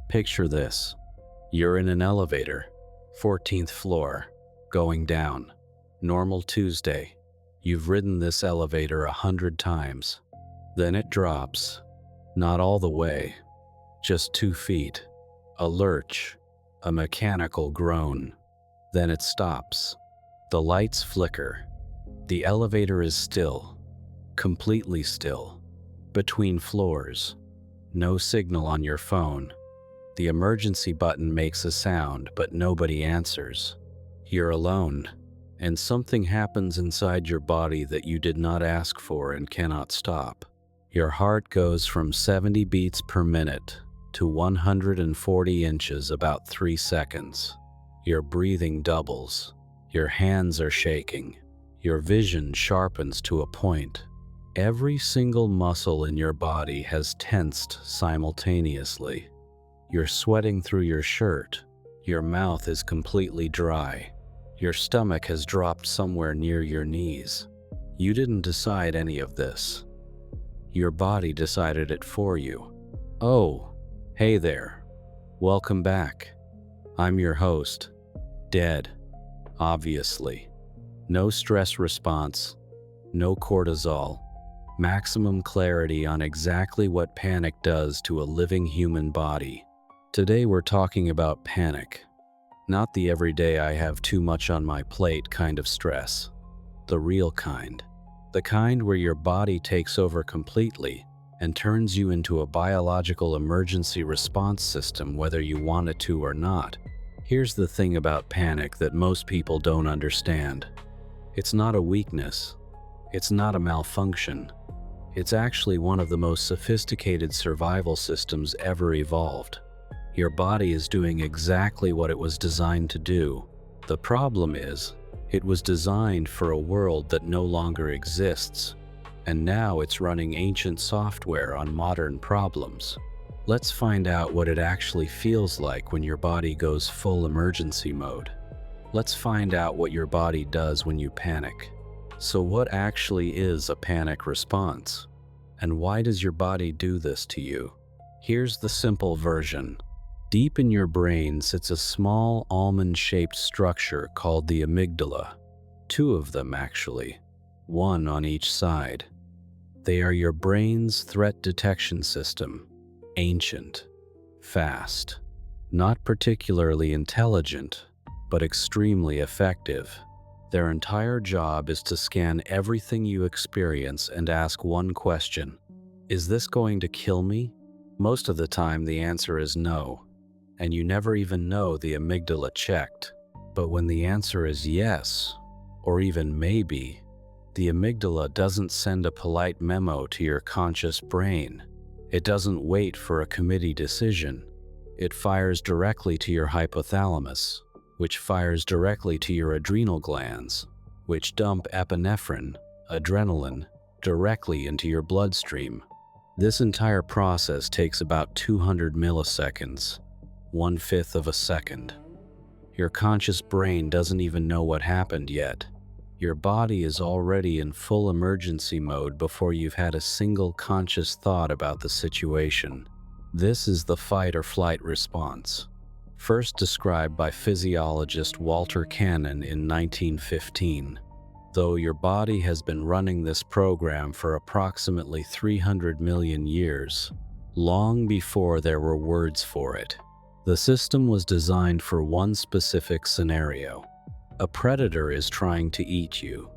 Picture this. You're in an elevator, 14th floor, going down. Normal Tuesday. You've ridden this elevator 100 times. Then it drops. Not all the way. Just 2 feet. A lurch. A mechanical groan. Then it stops. The lights flicker. The elevator is still. Completely still. Between floors. No signal on your phone. The emergency button makes a sound, but nobody answers. You're alone, and something happens inside your body that you did not ask for and cannot stop. Your heart goes from 70 beats per minute to 140 inches about 3 seconds. Your breathing doubles. Your hands are shaking. Your vision sharpens to a point. Every single muscle in your body has tensed simultaneously. You're sweating through your shirt. Your mouth is completely dry. Your stomach has dropped somewhere near your knees. You didn't decide any of this. Your body decided it for you. Oh, hey there. Welcome back. I'm your host. Dead, obviously. No stress response. No cortisol. Maximum clarity on exactly what panic does to a living human body. Today we're talking about panic. Not the everyday I have too much on my plate kind of stress. The real kind. The kind where your body takes over completely and turns you into a biological emergency response system whether you want it to or not. Here's the thing about panic that most people don't understand. It's not a weakness. It's not a malfunction. It's actually one of the most sophisticated survival systems ever evolved. Your body is doing exactly what it was designed to do. The problem is, it was designed for a world that no longer exists, and now it's running ancient software on modern problems. Let's find out what it actually feels like when your body goes full emergency mode. Let's find out what your body does when you panic. So what actually is a panic response? And why does your body do this to you? Here's the simple version. Deep in your brain sits a small almond-shaped structure called the amygdala. 2 of them, actually. 1 on each side. They are your brain's threat detection system. Ancient. Fast. Not particularly intelligent, but extremely effective. Their entire job is to scan everything you experience and ask one question. Is this going to kill me? Most of the time the answer is no. And you never even know the amygdala checked. But when the answer is yes, or even maybe, the amygdala doesn't send a polite memo to your conscious brain. It doesn't wait for a committee decision. It fires directly to your hypothalamus, which fires directly to your adrenal glands, which dump epinephrine, adrenaline, directly into your bloodstream. This entire process takes about 200 milliseconds. 1/5 of a second. Your conscious brain doesn't even know what happened yet. Your body is already in full emergency mode before you've had a single conscious thought about the situation. This is the fight or flight response, first described by physiologist Walter Cannon in 1915. Though your body has been running this program for approximately 300 million years, long before there were words for it. The system was designed for one specific scenario. A predator is trying to eat you.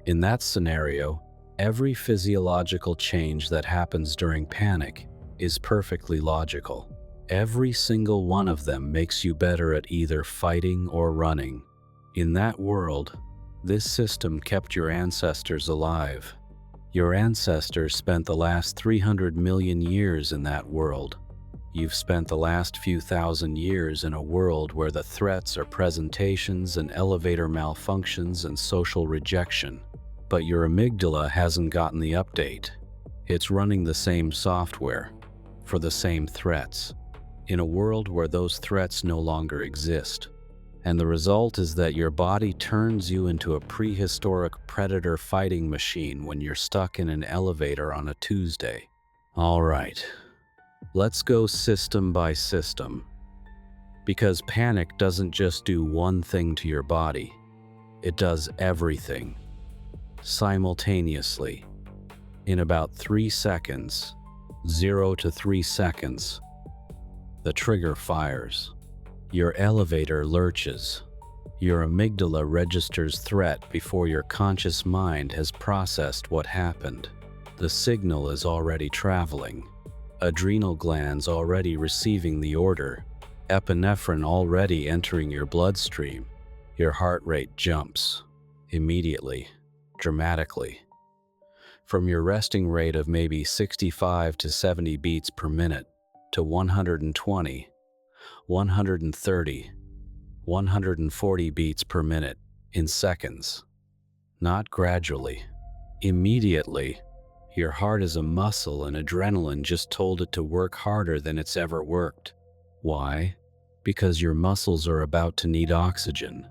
In that scenario, every physiological change that happens during panic is perfectly logical. Every single one of them makes you better at either fighting or running. In that world, this system kept your ancestors alive. Your ancestors spent the last 300 million years in that world. You've spent the last few thousand years in a world where the threats are presentations and elevator malfunctions and social rejection. But your amygdala hasn't gotten the update. It's running the same software for the same threats in a world where those threats no longer exist. And the result is that your body turns you into a prehistoric predator fighting machine when you're stuck in an elevator on a Tuesday. All right. Let's go system by system. Because panic doesn't just do one thing to your body, it does everything simultaneously. In about 3 seconds, 0 to 3 seconds, the trigger fires. Your elevator lurches. Your amygdala registers threat before your conscious mind has processed what happened. The signal is already traveling. Adrenal glands already receiving the order. Epinephrine already entering your bloodstream. Your heart rate jumps. Immediately. Dramatically. From your resting rate of maybe 65 to 70 beats per minute to 120, 130, 140 beats per minute in seconds. Not gradually. Immediately. Your heart is a muscle and adrenaline just told it to work harder than it's ever worked. Why? Because your muscles are about to need oxygen.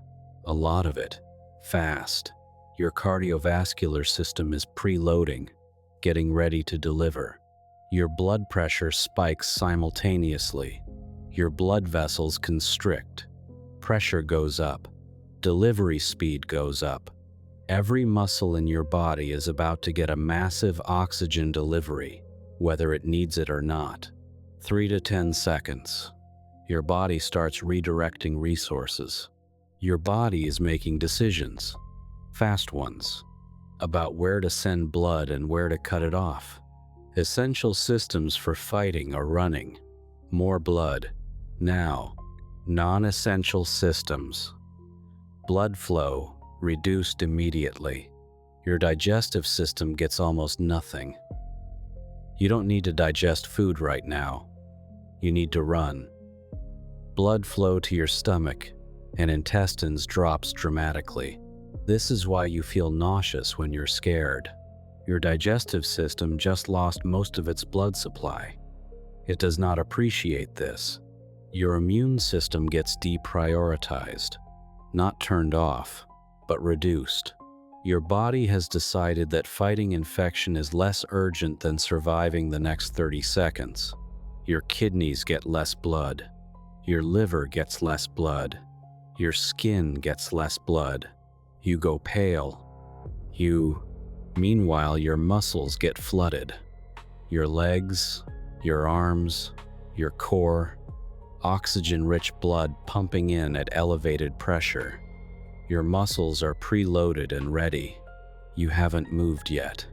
A lot of it. Fast. Your cardiovascular system is preloading, getting ready to deliver. Your blood pressure spikes simultaneously. Your blood vessels constrict. Pressure goes up. Delivery speed goes up. Every muscle in your body is about to get a massive oxygen delivery, whether it needs it or not. 3 to 10 seconds. Your body starts redirecting resources. Your body is making decisions, fast ones, about where to send blood and where to cut it off. Essential systems for fighting are running. More blood. Now. Non-essential systems. Blood flow reduced immediately. Your digestive system gets almost nothing. You don't need to digest food right now. You need to run. Blood flow to your stomach and intestines drops dramatically. This is why you feel nauseous when you're scared. Your digestive system just lost most of its blood supply. It does not appreciate this. Your immune system gets deprioritized, not turned off, but reduced. Your body has decided that fighting infection is less urgent than surviving the next 30 seconds. Your kidneys get less blood. Your liver gets less blood. Your skin gets less blood. You go pale. Meanwhile, your muscles get flooded. Your legs, your arms, your core, oxygen-rich blood pumping in at elevated pressure. Your muscles are preloaded and ready. You haven't moved yet,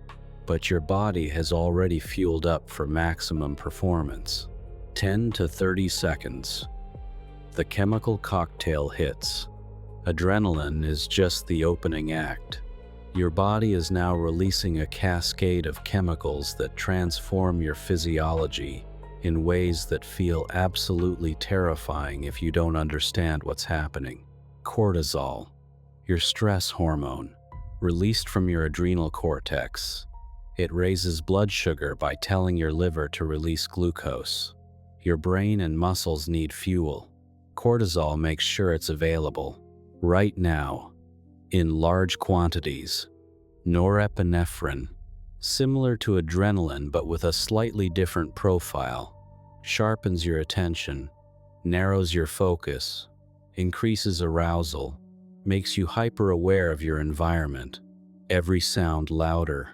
but your body has already fueled up for maximum performance. 10 to 30 seconds. The chemical cocktail hits. Adrenaline is just the opening act. Your body is now releasing a cascade of chemicals that transform your physiology in ways that feel absolutely terrifying if you don't understand what's happening. Cortisol, your stress hormone, released from your adrenal cortex. It raises blood sugar by telling your liver to release glucose. Your brain and muscles need fuel. Cortisol makes sure it's available, right now, in large quantities. Norepinephrine, similar to adrenaline but with a slightly different profile, sharpens your attention, narrows your focus, increases arousal, makes you hyper-aware of your environment, every sound louder,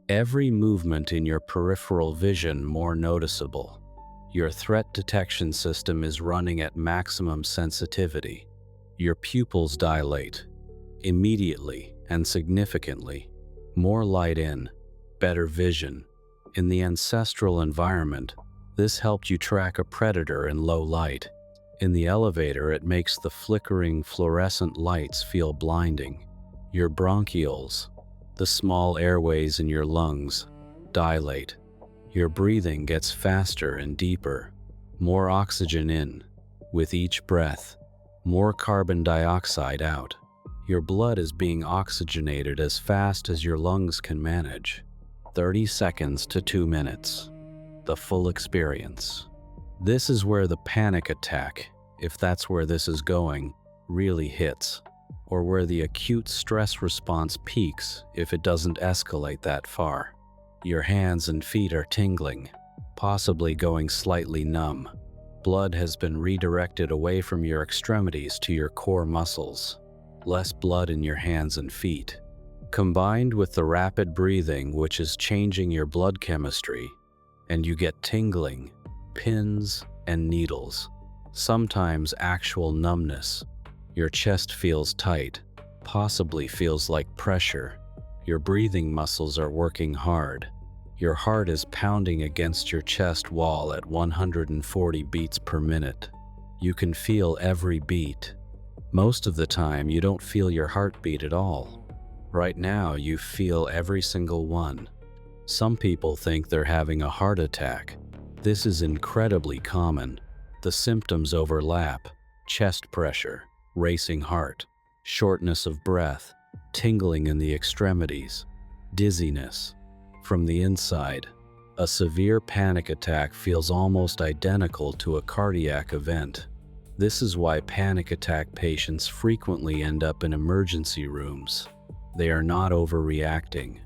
every movement in your peripheral vision more noticeable. Your threat detection system is running at maximum sensitivity. Your pupils dilate, immediately and significantly. More light in, better vision. In the ancestral environment, this helped you track a predator in low light. In the elevator, it makes the flickering fluorescent lights feel blinding. Your bronchioles, the small airways in your lungs, dilate. Your breathing gets faster and deeper. More oxygen in. With each breath, more carbon dioxide out. Your blood is being oxygenated as fast as your lungs can manage. 30 seconds to 2 minutes. The full experience. This is where the panic attack, if that's where this is going, really hits, or where the acute stress response peaks if it doesn't escalate that far. Your hands and feet are tingling. possibly going slightly numb. Blood has been redirected away from your extremities to your core muscles. Less blood in your hands and feet. Combined with the rapid breathing, which is changing your blood chemistry, and you get tingling, pins, and needles. Sometimes actual numbness. Your chest feels tight, possibly feels like pressure. Your breathing muscles are working hard. Your heart is pounding against your chest wall at 140 beats per minute. You can feel every beat. Most of the time, you don't feel your heartbeat at all. Right now, you feel every single one. Some people think they're having a heart attack. This is incredibly common. The symptoms overlap: chest pressure, racing heart, shortness of breath, tingling in the extremities, dizziness. From the inside, a severe panic attack feels almost identical to a cardiac event. This is why panic attack patients frequently end up in emergency rooms. They are not overreacting.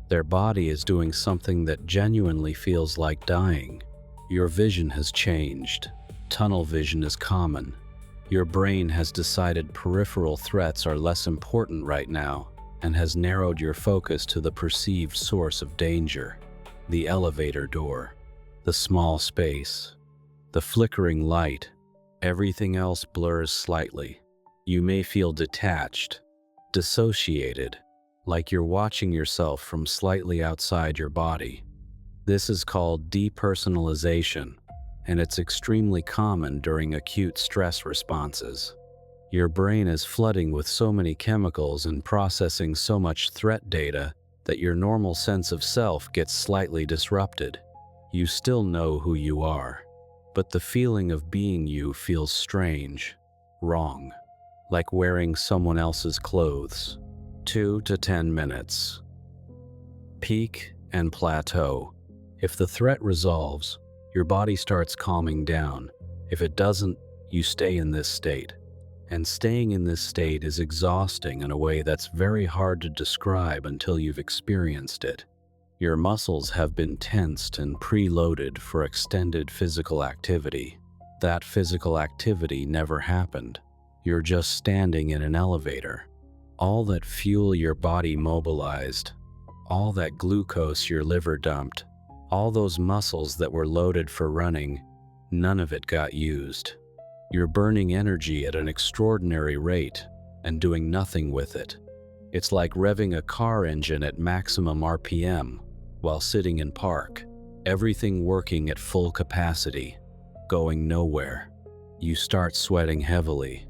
Their body is doing something that genuinely feels like dying. Your vision has changed. Tunnel vision is common. Your brain has decided peripheral threats are less important right now and has narrowed your focus to the perceived source of danger: the elevator door, the small space, the flickering light. Everything else blurs slightly. You may feel detached, dissociated, like you're watching yourself from slightly outside your body. This is called depersonalization, and it's extremely common during acute stress responses. Your brain is flooding with so many chemicals and processing so much threat data that your normal sense of self gets slightly disrupted. You still know who you are, but the feeling of being you feels strange, wrong, like wearing someone else's clothes. 2 to 10 minutes. Peak and plateau. If the threat resolves, your body starts calming down. If it doesn't, you stay in this state. And staying in this state is exhausting in a way that's very hard to describe until you've experienced it. Your muscles have been tensed and preloaded for extended physical activity. That physical activity never happened. You're just standing in an elevator. All that fuel your body mobilized, all that glucose your liver dumped, all those muscles that were loaded for running, none of it got used. You're burning energy at an extraordinary rate and doing nothing with it. It's like revving a car engine at maximum RPM while sitting in park, everything working at full capacity, going nowhere. You start sweating heavily.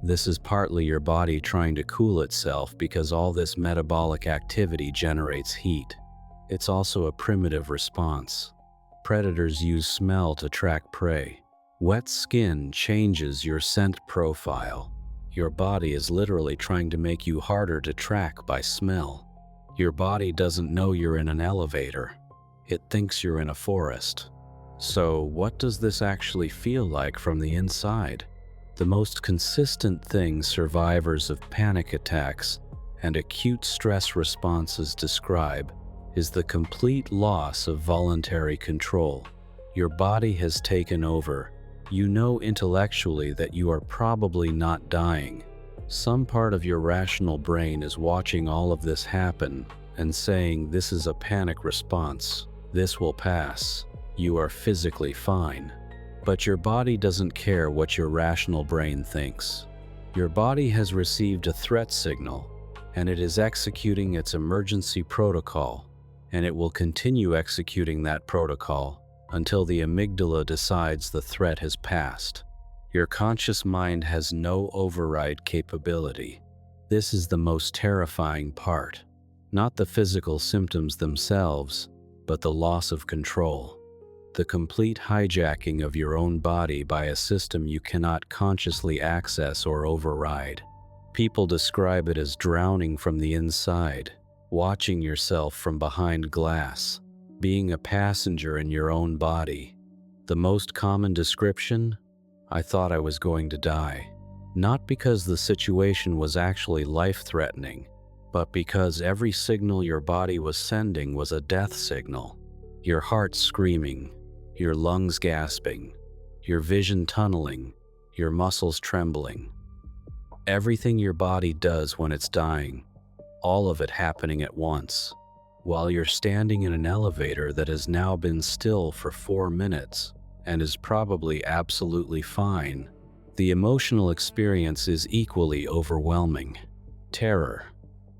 This is partly your body trying to cool itself because all this metabolic activity generates heat. It's also a primitive response. Predators use smell to track prey. Wet skin changes your scent profile. Your body is literally trying to make you harder to track by smell. Your body doesn't know you're in an elevator. It thinks you're in a forest. So, what does this actually feel like from the inside? The most consistent thing survivors of panic attacks and acute stress responses describe is the complete loss of voluntary control. Your body has taken over. You know intellectually that you are probably not dying. Some part of your rational brain is watching all of this happen and saying, this is a panic response. This will pass. You are physically fine. But your body doesn't care what your rational brain thinks. Your body has received a threat signal, and it is executing its emergency protocol, and it will continue executing that protocol until the amygdala decides the threat has passed. Your conscious mind has no override capability. This is the most terrifying part. Not the physical symptoms themselves, but the loss of control. The complete hijacking of your own body by a system you cannot consciously access or override. People describe it as drowning from the inside, watching yourself from behind glass, being a passenger in your own body. The most common description? I thought I was going to die. Not because the situation was actually life-threatening, but because every signal your body was sending was a death signal. Your heart screaming, your lungs gasping, your vision tunneling, your muscles trembling. Everything your body does when it's dying, all of it happening at once, while you're standing in an elevator that has now been still for 4 minutes and is probably absolutely fine. The emotional experience is equally overwhelming. Terror,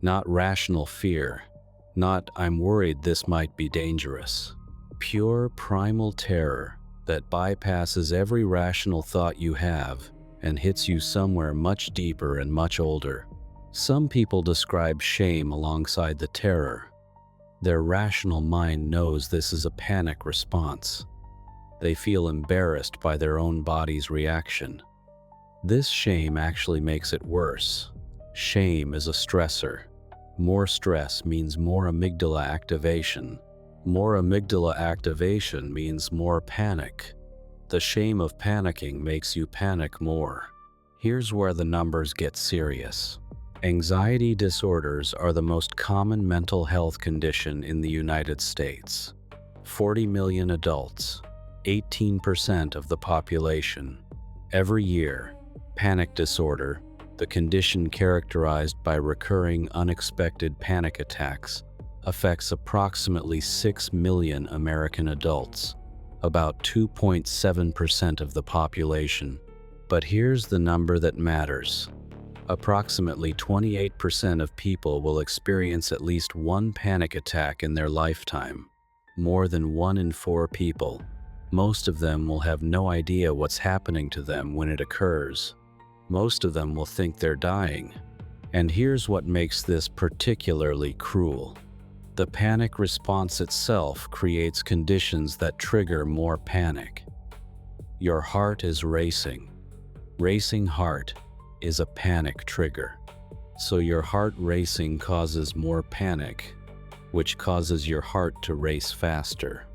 not rational fear, not "I'm worried this might be dangerous." Pure primal terror that bypasses every rational thought you have and hits you somewhere much deeper and much older. Some people describe shame alongside the terror. Their rational mind knows this is a panic response. They feel embarrassed by their own body's reaction. This shame actually makes it worse. Shame is a stressor. More stress means more amygdala activation. More amygdala activation means more panic. The shame of panicking makes you panic more. Here's where the numbers get serious. Anxiety disorders are the most common mental health condition in the United States. 40 million adults, 18% of the population. Every year, panic disorder, the condition characterized by recurring unexpected panic attacks, affects approximately 6 million American adults, about 2.7% of the population. But here's the number that matters. Approximately 28% of people will experience at least one panic attack in their lifetime. More than 1 in 4 people. Most of them will have no idea what's happening to them when it occurs. Most of them will think they're dying. And here's what makes this particularly cruel. The panic response itself creates conditions that trigger more panic. Your heart is racing. Racing heart is a panic trigger. So your heart racing causes more panic, which causes your heart to race faster.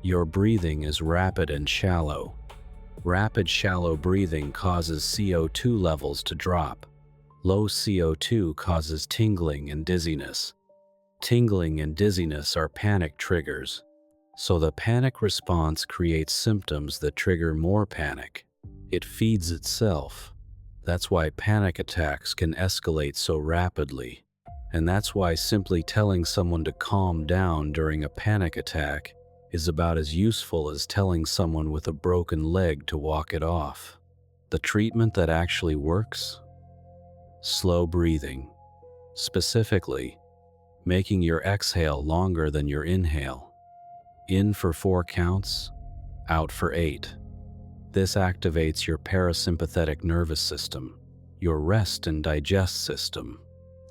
Your breathing is rapid and shallow. Rapid, shallow breathing causes CO2 levels to drop. Low CO2 causes tingling and dizziness. Tingling and dizziness are panic triggers. So the panic response creates symptoms that trigger more panic. It feeds itself. That's why panic attacks can escalate so rapidly. And that's why simply telling someone to calm down during a panic attack is about as useful as telling someone with a broken leg to walk it off. The treatment that actually works? Slow breathing. Specifically, making your exhale longer than your inhale. In for 4 counts, out for 8. This activates your parasympathetic nervous system, your rest and digest system,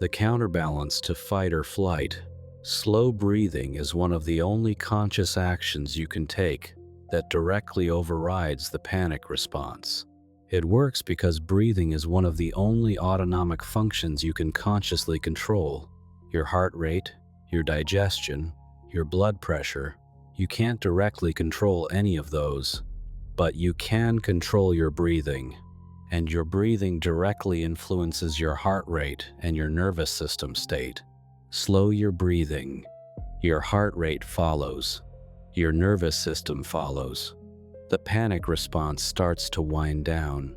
the counterbalance to fight or flight. Slow breathing is one of the only conscious actions you can take that directly overrides the panic response. It works because breathing is one of the only autonomic functions you can consciously control. Your heart rate, your digestion, your blood pressure. You can't directly control any of those. But you can control your breathing, and your breathing directly influences your heart rate and your nervous system state. Slow your breathing. Your heart rate follows. Your nervous system follows. The panic response starts to wind down.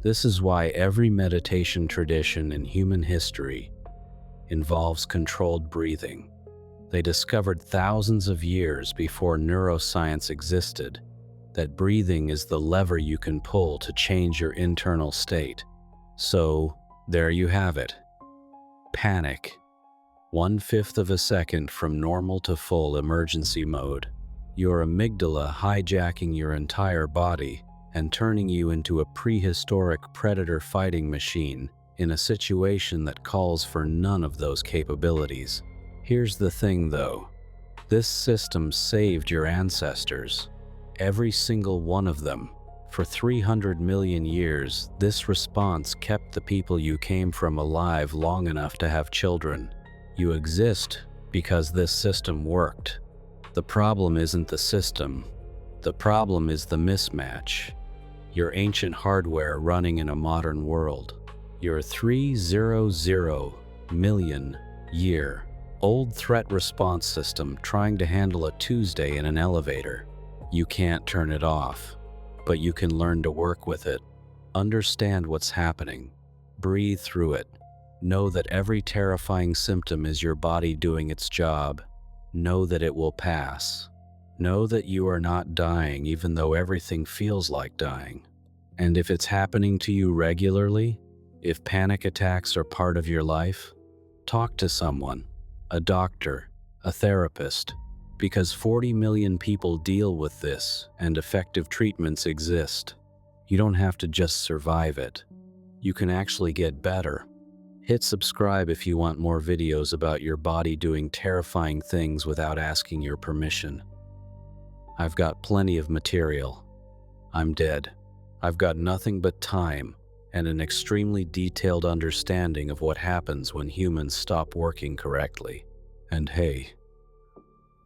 This is why every meditation tradition in human history involves controlled breathing. They discovered thousands of years before neuroscience existed that breathing is the lever you can pull to change your internal state. So, there you have it. Panic. 1/5 of a second from normal to full emergency mode. Your amygdala hijacking your entire body and turning you into a prehistoric predator fighting machine in a situation that calls for none of those capabilities. Here's the thing though. This system saved your ancestors. Every single one of them. For 300 million years, this response kept the people you came from alive long enough to have children. You exist because this system worked. The problem isn't the system. The problem is the mismatch. Your ancient hardware running in a modern world. Your 300 million year old threat response system trying to handle a Tuesday in an elevator. You can't turn it off, but you can learn to work with it. Understand what's happening. Breathe through it. Know that every terrifying symptom is your body doing its job. Know that it will pass. Know that you are not dying even though everything feels like dying. And if it's happening to you regularly, if panic attacks are part of your life, talk to someone, a doctor, a therapist, because 40 million people deal with this and effective treatments exist. You don't have to just survive it. You can actually get better. Hit subscribe if you want more videos about your body doing terrifying things without asking your permission. I've got plenty of material. I'm dead. I've got nothing but time and an extremely detailed understanding of what happens when humans stop working correctly. And hey,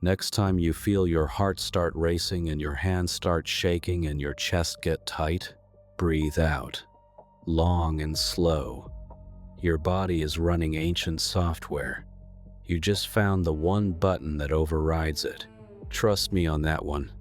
next time you feel your heart start racing and your hands start shaking and your chest get tight, breathe out, long and slow. Your body is running ancient software. You just found the one button that overrides it. Trust me on that one.